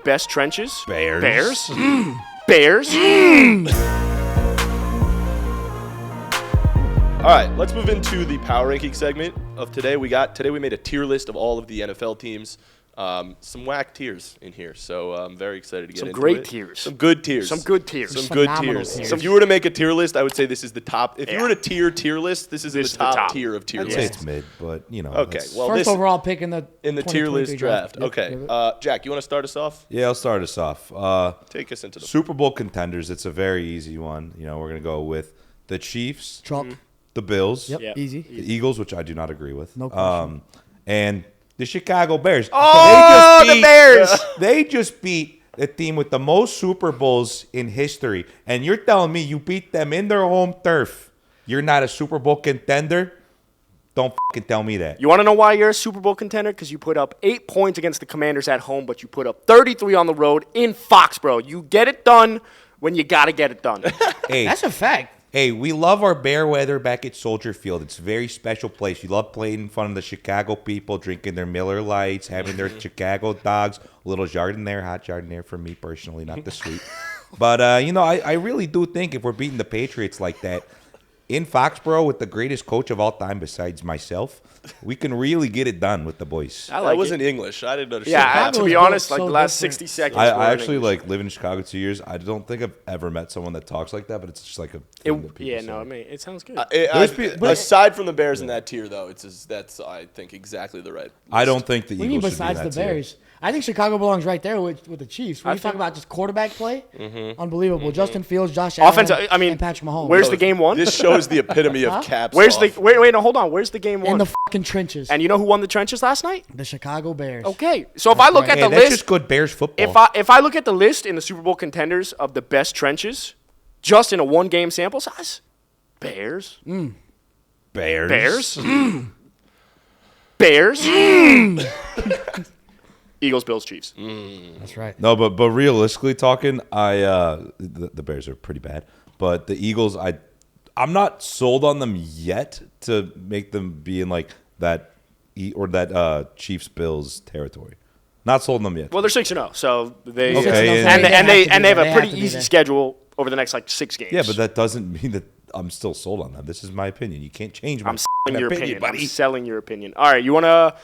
best trenches. Bears. Bears. All right, let's move into the power ranking segment of today. Today we made a tier list of all of the NFL teams. Some whack tiers in here, so I'm very excited to get into it. Some great tiers. Some good tiers. Some good tiers. Some good tiers. If you were to make a tier list, I would say this is the top. If you were to tier list, this is the top tier of tier I'd lists. say it's mid, but you know. Okay, well, First overall pick in the tier list draft. Yep. Okay, Jack, you want to start us off? Yeah, I'll start us off. Take us into the Super Bowl contenders. It's a very easy one. You know, we're gonna go with the Chiefs, Trump. the Bills, Yep. Easy. the Eagles, which I do not agree with. No question. And the Chicago Bears. Oh, the Bears! They just beat the team with the most Super Bowls in history. And you're telling me you beat them in their home turf. You're not a Super Bowl contender? Don't fucking tell me that. You want to know why you're a Super Bowl contender? Because you put up 8 points against the Commanders at home, but you put up 33 on the road in Foxborough. You get it done when you got to get it done. Hey, That's a fact. hey, we love our bear weather back at Soldier Field. It's a very special place. You love playing in front of the Chicago people, drinking their Miller Lights, having their Chicago dogs, a little Jardiniere, hot Jardiniere for me personally, not the sweet. But, you know, I really do think if we're beating the Patriots like that, in Foxborough with the greatest coach of all time besides myself, we can really get it done with the boys. I that like wasn't it. English. I didn't understand. Yeah, that. to be Chicago is honest, like so the last different. 60 seconds. I were in actually English. like live in Chicago 2 years. I don't think I've ever met someone that talks like that, but it's just like a thing that people say. I mean, it sounds good. Aside from the Bears in that tier, though, that's I think exactly the right. I don't think the What do you Eagles mean should be in besides that the tier. Bears? I think Chicago belongs right there with the Chiefs. When you talk about just quarterback play, unbelievable. Justin Fields, Josh Allen, Offensive. I mean, and Patrick Mahomes. where's the game one? This shows the epitome of caps. Where's off. the wait? No, hold on. Where's the game one? in the fucking trenches? And you know who won the trenches last night? The Chicago Bears. Okay, so if I look at Hey, the that's list, just good Bears football. if I look at the list in the Super Bowl contenders of the best trenches, just in a 1-game sample size, Bears, Bears. Bears, Eagles, Bills, Chiefs. That's right. No, but realistically talking, the Bears are pretty bad. But the Eagles, I'm not sold on them yet to make them be in like that Chiefs Bills territory. Not sold on them yet. Well, they're 6-0, so they Okay, and they have a pretty to be easy there. schedule over the next like 6 games. Yeah, but that doesn't mean that I'm still sold on them. This is my opinion. You can't change my I'm selling your opinion, buddy. I'm selling your opinion. All right, you wanna,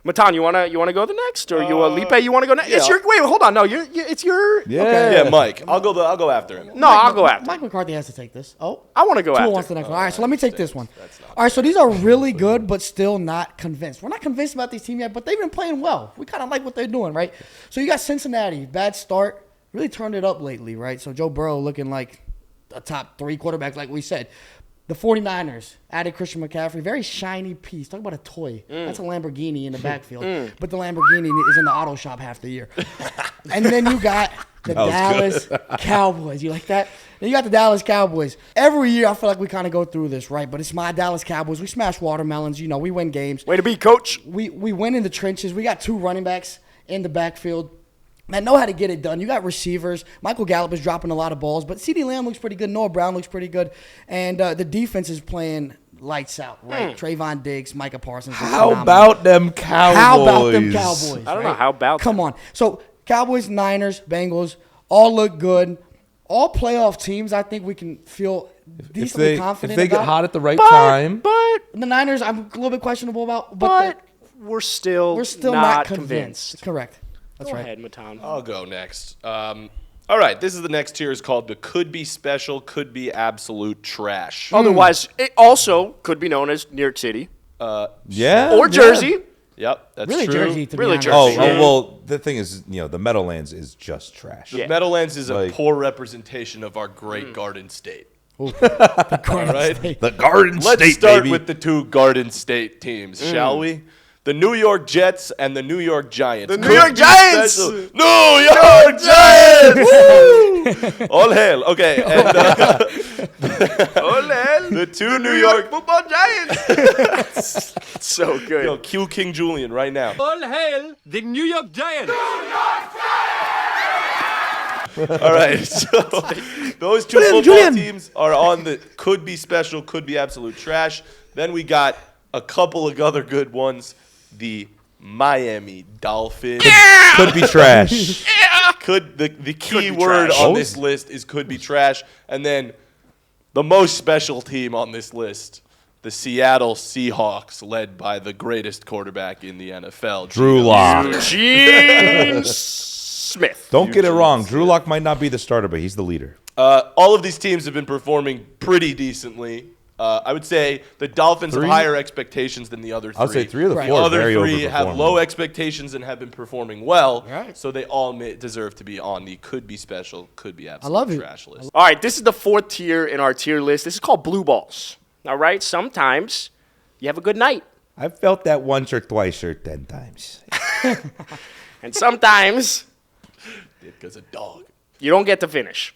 Matan, you wanna go the next, or Lipe, you wanna go next? yeah. It's your wait, hold on, no, it's your. Yeah. Okay. Yeah, Mike. I'll go after him. No, I'll go after. Mike McCarthy has to take this. Oh, I want to go Tua after. wants the next one. All right, so let me take this one. All right, so these are really good, but still not convinced. We're not convinced about these teams yet, but they've been playing well. We kind of like what they're doing, right? So you got Cincinnati, bad start, really turned it up lately, right? So Joe Burrow looking like a top 3 quarterback, like we said. The 49ers added Christian McCaffrey, very shiny piece. Talk about a toy. That's a Lamborghini in the backfield, but the Lamborghini is in the auto shop half the year. And then you got the Dallas Cowboys. You like that? Then you got the Dallas Cowboys. Every year I feel like we kind of go through this, right? But it's my Dallas Cowboys. We smash watermelons. You know, we win games. Way to be, coach. We win in the trenches. We got 2 running backs in the backfield that know how to get it done. You got receivers. Michael Gallup is dropping a lot of balls, but CeeDee Lamb looks pretty good. Noah Brown looks pretty good. And the defense is playing lights out, right? Trayvon Diggs, Micah Parsons. How about them Cowboys? How about them Cowboys? I don't know right? how about. Come on. So Cowboys, Niners, Bengals, all look good. All playoff teams, I think we can feel decently confident if they about. get hot at the right time. But The Niners, I'm a little bit questionable about, but we're still not convinced. Correct. That's Go right. ahead, Matan. I'll go next. All right, this is the next tier. Is called the could be special, could be absolute trash. Otherwise, it also could be known as New York City Yeah. or Jersey. Yep, that's Really, true. Jersey, to Really, be Jersey. honest. Oh, well, the thing is, you know, the Meadowlands is just trash. Yeah. Meadowlands is a Like- poor representation of our great Garden State. Garden right. State. The Garden Let's State, start baby. with the 2 Garden State teams, shall we? The New York Jets and the New York Giants. The New York Giants! New York Giants! Woo! All hail. Okay. And, the 2 New York Football Giants. So good. Yo, cue King Julian right now. All hail the New York Giants! All right, so those 2 football teams are on the could be special, could be absolute trash. Then we got a couple of other good ones. The Miami Dolphins. Could be trash. the key be word trash. on this list is could be trash. And then the most special team on this list, the Seattle Seahawks, led by the greatest quarterback in the NFL, Drew Lock. Eugene Smith. Don't get it wrong. Drew Lock might not be the starter, but he's the leader. All of these teams have been performing pretty decently. I would say the Dolphins have higher expectations than the other three. I'll say 3 of the Right. 4 The are other very three have overperforming. low expectations and have been performing well. Right. So they all deserve to be on the could be special, could be absolute love it. trash list. All right, this is the 4th tier in our tier list. This is called blue balls. All right, sometimes you have a good night, I've felt that once or twice or 10 times. and sometimes Because a dog. you don't get to finish,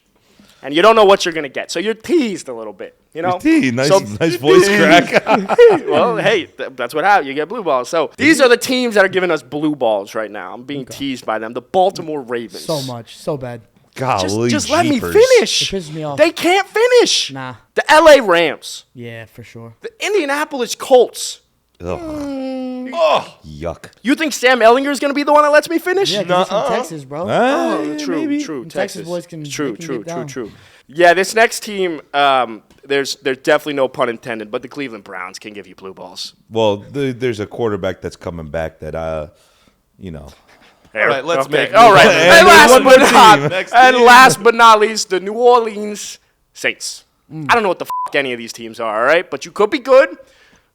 and you don't know what you're gonna get. So you're teased a little bit, you know. Nice, So- nice voice crack. Well, hey, that's what happens. You get blue balls. So these are the teams that are giving us blue balls right now. I'm being teased by them. The Baltimore Ravens. So much. So bad. Golly, Just let me jeepers. finish. It pisses me off. They can't finish. Nah. The LA Rams. Yeah, for sure. The Indianapolis Colts. Ugh, Oh, yuck. you think Sam Ellinger is going to be the one that lets me finish? Yeah, 'cause he's from Texas, bro. Oh, true. Them Texas boys can- True, they can true, get true, down. true. Yeah, this next team, there's definitely no pun intended, but the Cleveland Browns can give you blue balls. Well, there's a quarterback that's coming back that, you know. All right, let's make All right, moves. and And last one but more not, team. Next and team. last but not least, the New Orleans Saints. I don't know what the fuck any of these teams are, all right? But you could be good,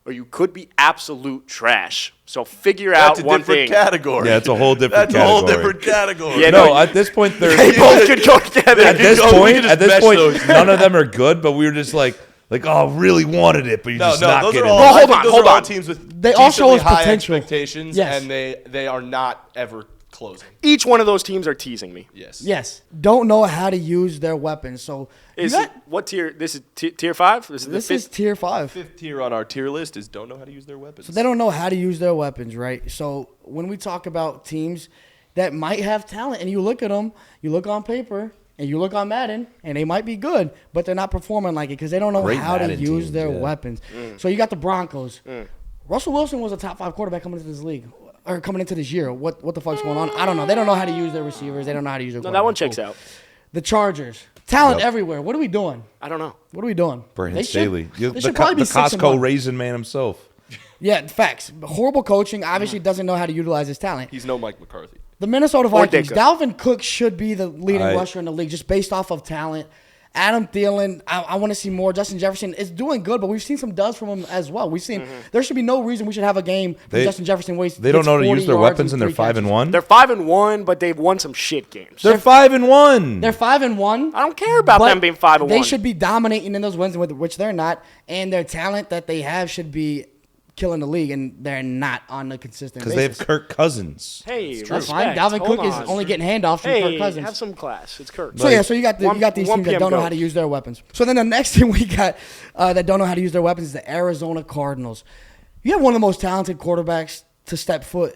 or you could be absolute trash. So figure That's out a one different thing. category. Yeah, it's a whole different That's a category. whole different category. Yeah, No, at this point, They they're both could go together. at this go- we point, can just mesh those. none of them are good. But we were just like, oh, really wanted it, but you're No, just no, not those getting are all. it. No, I hold think on, those hold are all on. teams with They all show decently us high potential. expectations, Yes. and they are not ever closing. Each one of those teams are teasing me. Yes. Yes. Don't know how to use their weapons. So you Is got- it, what tier? This is tier 5? This is the this fifth? is tier 5. Fifth tier on our tier list is don't know how to use their weapons. So they don't know how to use their weapons, right? So when we talk about teams that might have talent, and you look at them, you look on paper, and you look on Madden, and they might be good, but they're not performing like it because they don't know Great how to Madden use teams, their yeah. weapons. So you got the Broncos. Russell Wilson was a top 5 quarterback coming into this league. Or coming into this year. What the fuck's going on? I don't know. They don't know how to use their receivers. They don't know how to use their No, that one quarterbacks. checks Cool. out. The Chargers. Talent Yep. everywhere. What are we doing? I don't know. What are we doing? Brandon They should- Staley, they should probably be 6-1. Costco raisin man himself. Yeah, facts. Horrible coaching. Obviously doesn't know how to utilize his talent. He's no Mike McCarthy. The Minnesota Vikings. Ditka. Dalvin Cook should be the leading I- rusher in the league just based off of talent. Adam Thielen, I want to see more. Justin Jefferson is doing good, but we've seen some duds from him as well. We've seen there should be no reason we should have a game from Justin Jefferson where They don't know how to use their weapons, and they're 5-1. They're 5-1, but they've won some shit games. They're 5-1. They're 5-1. I don't care about them being 5-1. They should be dominating in those wins, which they're not, and their talent that they have should be killing the league, and they're not on a consistent Because basis. they have Kirk Cousins. Hey, That's fine. respect. Dalvin Hold Cook is on. only getting handoffs from Hey, Kirk Cousins. have some class. It's Kirk. So you got One- you got these 1 teams that PM don't know go. how to use their weapons. So then the next team we got that don't know how to use their weapons is the Arizona Cardinals. You have one of the most talented quarterbacks to step foot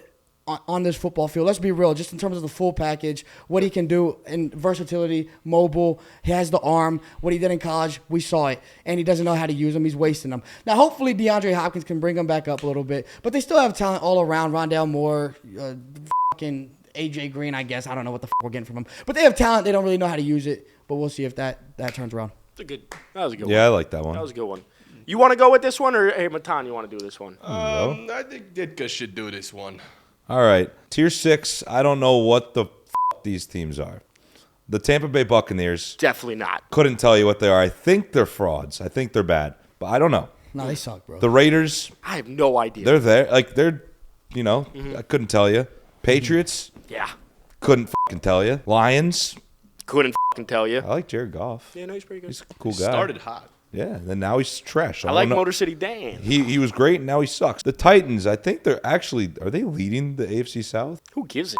on this football field. Let's be real, just in terms of the full package, what he can do in versatility, mobile, he has the arm. What he did in college, we saw it, and he doesn't know how to use them. He's wasting them. Now, hopefully, DeAndre Hopkins can bring them back up a little bit, but they still have talent all around. Rondale Moore, fucking AJ Green, I guess. I don't know what the we're getting from him, but they have talent. They don't really know how to use it, but we'll see if that turns around. That was a good Yeah, I one. like that one. That was a good one. You want to go with this one, or hey, Matan, you want to do this one? I think Ditka should do this one. All right. Tier 6, I don't know what the these teams are. The Tampa Bay Buccaneers, Definitely not. couldn't tell you what they are. I think they're frauds. I think they're bad. But I don't know. No, they suck, bro. The Raiders, I have no idea. they're there. Like, they're, I couldn't tell you. Patriots, Yeah, couldn't fucking tell you. Lions, couldn't fucking tell you. I like Jared Goff. Yeah, no, he's pretty good. He's a cool guy. Started hot. Yeah, and then now he's trash. I don't like know. Motor City Dan. He was great, and now he sucks. The Titans, I think they're actually, are they leading the AFC South? Who gives a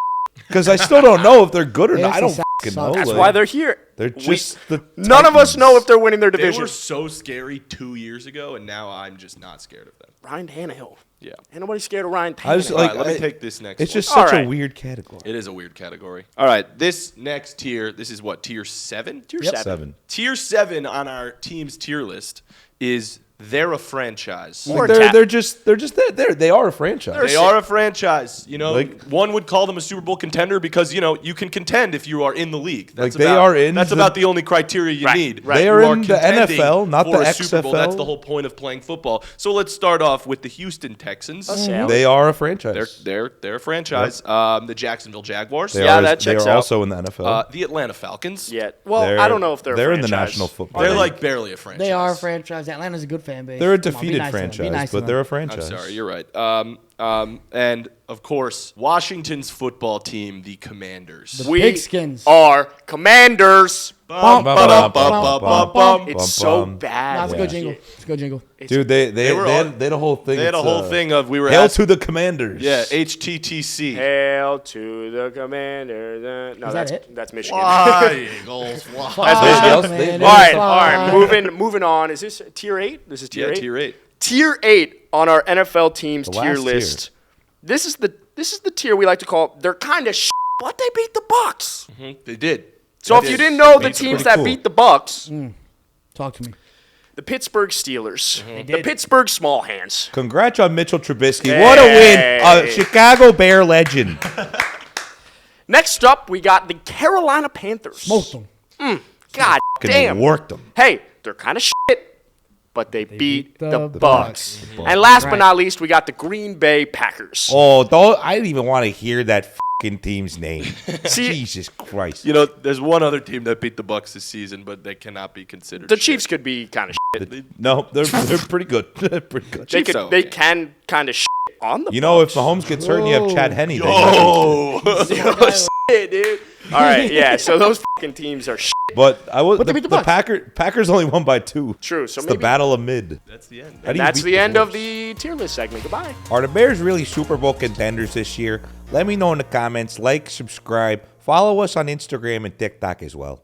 Because I still don't know if they're good or not. I AFC don't South fucking sucks. know. That's like, why they're here. They're just the None of us Titans. know if they're winning their They division. were so scary 2 years ago, and now I'm just not scared of them. Ryan Tannehill. Yeah. Ain't nobody scared of Ryan Tannehill. I was All like, right, let me I- take this next It's one. just All such right. a weird category. It is a weird category. All right, this next tier, this is what, tier 7? Tier Yep. 7. Seven. Tier 7 on our team's tier list is they're a franchise. Or They're just there. They are a franchise. They are a franchise. You know, Like- one would call them a Super Bowl contender because, you know, you can contend if you are in the league. That's Like, they are in That's the- about the only criteria you Right, need. right. They You are in the contending NFL, not for the a Super Bowl. XFL. That's the whole point of playing football. So let's start off with the Houston Texans. They are a franchise. They're a franchise. The Jacksonville Jaguars. They Yeah, are, that checks they are out. also in the NFL. The Atlanta Falcons. Yeah. Well, I don't know if they're a in the franchise. National Football. They're League. like barely a franchise. They are a franchise. Atlanta's a good fan base. They're a Come on, be defeated nice to them. Be franchise, nice to but them. they're a I'm franchise. sorry, you're right. And of course, Washington's football team, the Commanders. We Pigskins. are Commanders. Bum, Bum, ba-dum, bum, ba-dum, bum, bum, bum, bum. It's so bum. bad. That's a good jingle. It's a good jingle. Dude, they were had a whole thing. They had a It's, whole thing of we were Hail asked, to the Commanders. yeah, HTTC. Hail to the Commanders. No, Is that that's it? that's Michigan. Fly, Eagles, fly. They- Man, they- it's All right, fine. moving on. Is this tier 8? This is tier Yeah, 8. tier 8. Tier 8 on our NFL teams The tier last list. This is the tier we like to call. They're kind of but they beat the Bucks. They did. So They if you did. didn't know the It's teams pretty that cool. beat the Bucks, Talk to me. the Pittsburgh Steelers, the did. Pittsburgh Small Hands. Congrats on Mitchell Trubisky. What a win. A Chicago Bear legend. Next up, we got the Carolina Panthers. Smoked them. God damn. Worked them. Hey, they're kind of shit, but they beat the the Bucks. Bucks. And last but Right. not least, we got the Green Bay Packers. Oh, I didn't even want to hear that fucking team's name. Jesus Christ. You know, there's one other team that beat the Bucks this season, but they cannot be considered. The shit. Chiefs could be kind of shit. No, they're pretty good. They're pretty good. They Chiefs could, are they okay. can kind of shit on the You know, if Bucks. Mahomes gets hurt and you have Chad Henne, then Oh, Shit, dude. All right, yeah. So those fucking teams are shit. But I was But they beat the Bucks. Packers only won by 2. True. So It's the maybe battle of mid. that's the end. How do you that's beat the end of Wolves? the tier list segment. Goodbye. Are the Bears really Super Bowl contenders this year? Let me know in the comments. Like, subscribe, follow us on Instagram and TikTok as well.